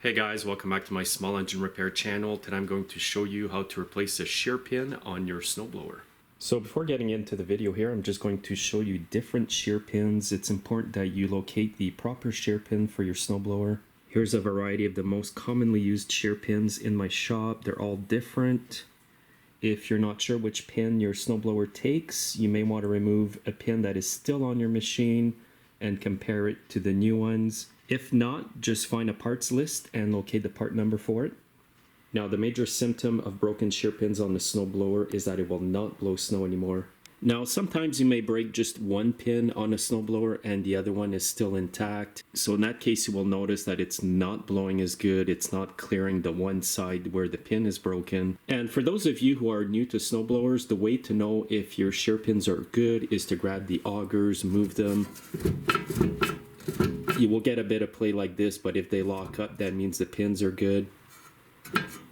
Hey guys, welcome back to my small engine repair channel. Today I'm going to show you how to replace a shear pin on your snowblower. So before getting into the video here, I'm just going to show you different shear pins. It's important that you locate the proper shear pin for your snowblower. Here's a variety of the most commonly used shear pins in my shop. They're all different. If you're not sure which pin your snowblower takes, you may want to remove a pin that is still on your machine and compare it to the new ones. If not, just find a parts list and locate the part number for it. Now, the major symptom of broken shear pins on the snowblower is that it will not blow snow anymore. Now, sometimes you may break just one pin on a snowblower and the other one is still intact. So in that case, you will notice that it's not blowing as good. It's not clearing the one side where the pin is broken. And for those of you who are new to snowblowers, the way to know if your shear pins are good is to grab the augers, move them. You will get a bit of play like this, but if they lock up, that means the pins are good.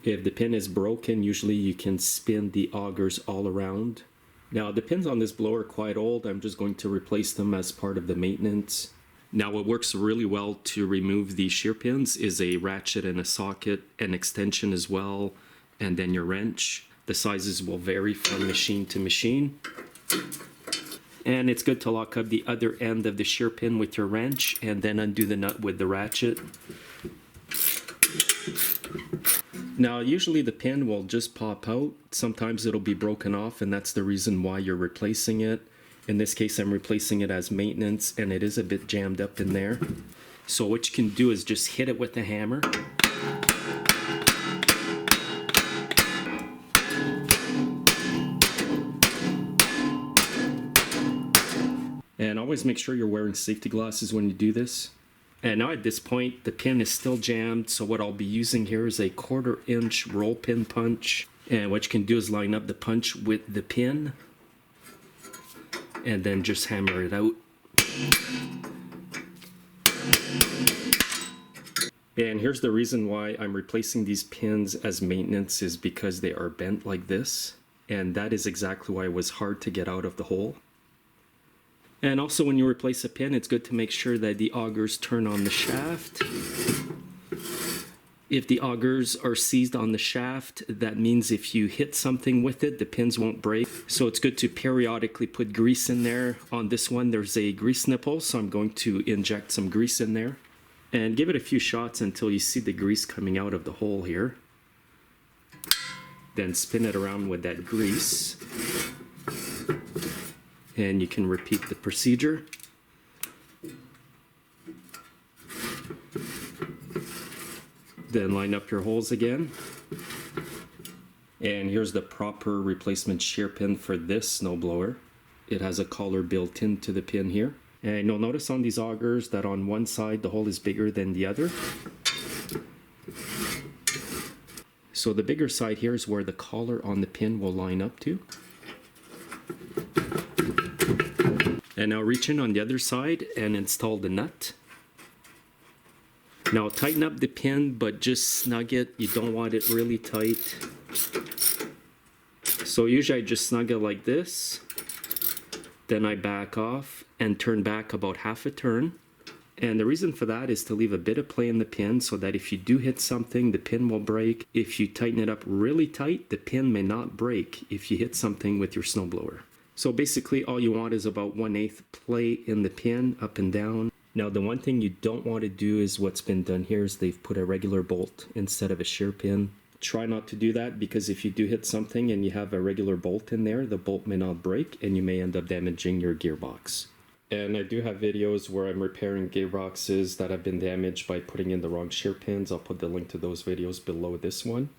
If the pin is broken, usually you can spin the augers all around. Now, the pins on this blower are quite old. I'm just going to replace them as part of the maintenance. Now, what works really well to remove the shear pins is a ratchet and a socket, an extension as well, and then your wrench. The sizes will vary from machine to machine. And it's good to lock up the other end of the shear pin with your wrench and then undo the nut with the ratchet. Now, usually the pin will just pop out. Sometimes it'll be broken off, and that's the reason why you're replacing it. In this case, I'm replacing it as maintenance, and it is a bit jammed up in there. So what you can do is just hit it with a hammer. And always make sure you're wearing safety glasses when you do this. And now at this point, the pin is still jammed, so what I'll be using here is a 1/4 inch roll pin punch. And what you can do is line up the punch with the pin, and then just hammer it out. And here's the reason why I'm replacing these pins as maintenance is because they are bent like this. And that is exactly why it was hard to get out of the hole. And also when you replace a pin, it's good to make sure that the augers turn on the shaft. If the augers are seized on the shaft, that means if you hit something with it, the pins won't break. So it's good to periodically put grease in there. On this one, there's a grease nipple, so I'm going to inject some grease in there. And give it a few shots until you see the grease coming out of the hole here. Then spin it around with that grease. And you can repeat the procedure. Then line up your holes again. And here's the proper replacement shear pin for this snowblower. It has a collar built into the pin here. And you'll notice on these augers that on one side the hole is bigger than the other. So the bigger side here is where the collar on the pin will line up to. And now reach in on the other side and install the nut. Now tighten up the pin, but just snug it. You don't want it really tight. So usually I just snug it like this. Then I back off and turn back about half a turn. And the reason for that is to leave a bit of play in the pin so that if you do hit something, the pin will break. If you tighten it up really tight, the pin may not break if you hit something with your snowblower. So basically all you want is about 1/8 play in the pin up and down. Now the one thing you don't want to do is what's been done here is they've put a regular bolt instead of a shear pin. Try not to do that because if you do hit something and you have a regular bolt in there, the bolt may not break and you may end up damaging your gearbox. And I do have videos where I'm repairing gearboxes that have been damaged by putting in the wrong shear pins. I'll put the link to those videos below this one.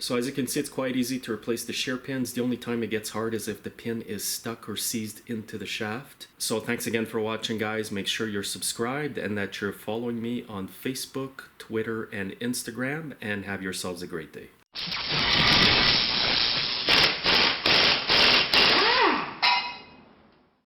So as you can see, it's quite easy to replace the shear pins. The only time it gets hard is if the pin is stuck or seized into the shaft. So thanks again for watching, guys. Make sure you're subscribed and that you're following me on Facebook, Twitter, and Instagram, and have yourselves a great day.